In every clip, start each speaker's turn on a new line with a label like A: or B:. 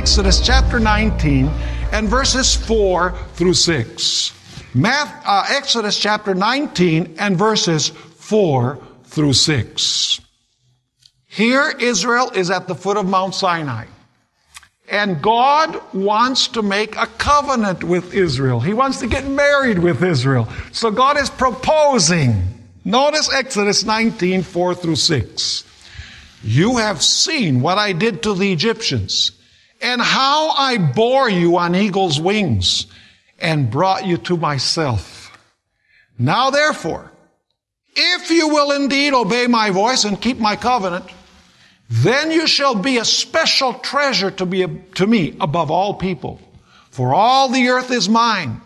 A: Exodus chapter 19 and verses 4 through 6. Exodus chapter 19 and verses 4 through 6. Here Israel is at the foot of Mount Sinai. And God wants to make a covenant with Israel. He wants to get married with Israel. So God is proposing. Notice Exodus 19, 4 through 6. You have seen what I did to the Egyptians, and how I bore you on eagle's wings, and brought you to myself. Now therefore, if you will indeed obey my voice and keep my covenant, then you shall be a special treasure to me above all people. For all the earth is mine,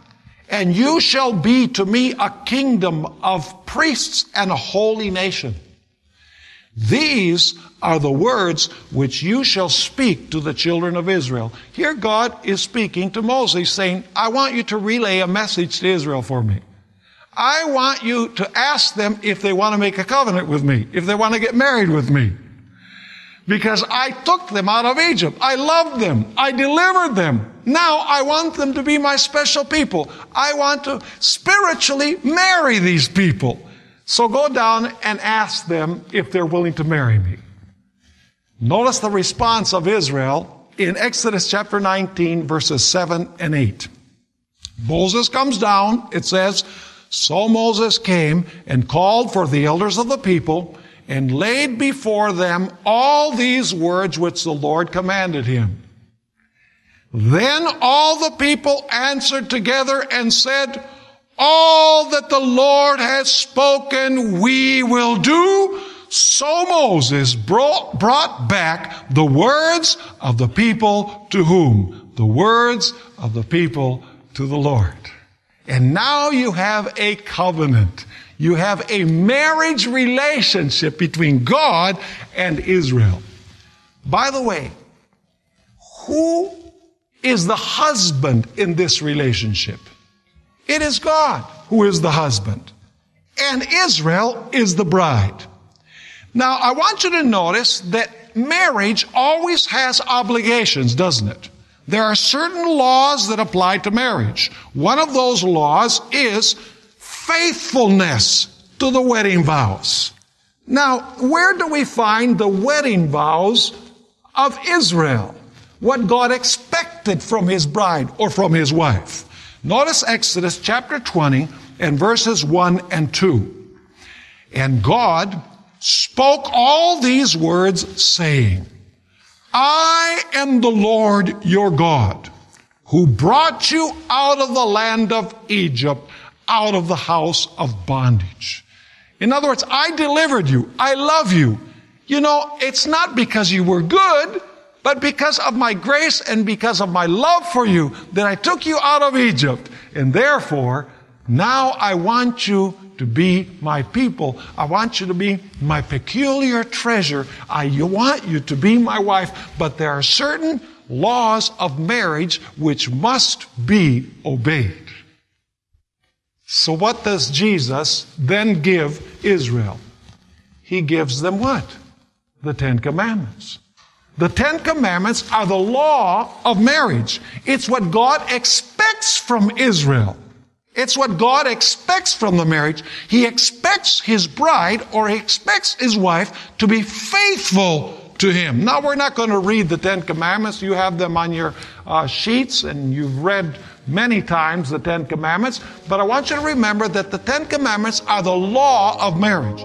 A: and you shall be to me a kingdom of priests and a holy nation. These are the words which you shall speak to the children of Israel. Here God is speaking to Moses, saying, I want you to relay a message to Israel for me. I want you to ask them if they want to make a covenant with me, if they want to get married with me. Because I took them out of Egypt. I loved them. I delivered them. Now I want them to be my special people. I want to spiritually marry these people. So go down and ask them if they're willing to marry me. Notice the response of Israel in Exodus chapter 19, verses 7 and 8. Moses comes down, it says, so Moses came and called for the elders of the people, and laid before them all these words which the Lord commanded him. Then all the people answered together and said, all that the Lord has spoken we will do. So Moses brought back the words of the people to whom? The words of the people to the Lord. And now you have a covenant. You have a marriage relationship between God and Israel. By the way, who is the husband in this relationship? It is God who is the husband. And Israel is the bride. Now, I want you to notice that marriage always has obligations, doesn't it? There are certain laws that apply to marriage. One of those laws is faithfulness to the wedding vows. Now, where do we find the wedding vows of Israel? What God expected from his bride or from his wife. Notice Exodus chapter 20 and verses 1 and 2. And God spoke all these words, saying, I am the Lord your God, who brought you out of the land of Egypt, out of the house of bondage. In other words, I delivered you. I love you. You know, it's not because you were good, but because of my grace and because of my love for you that I took you out of Egypt. And therefore, now I want you to be my people. I want you to be my peculiar treasure. I want you to be my wife. But there are certain laws of marriage which must be obeyed. So what does Jesus then give Israel? He gives them what? The 10 Commandments. The 10 Commandments are the law of marriage. It's what God expects from Israel. It's what God expects from the marriage. He expects his bride or he expects his wife to be faithful to him. Now, we're not going to read the 10 Commandments. You have them on your sheets, and you've read many times the 10 Commandments. But I want you to remember that the 10 Commandments are the law of marriage.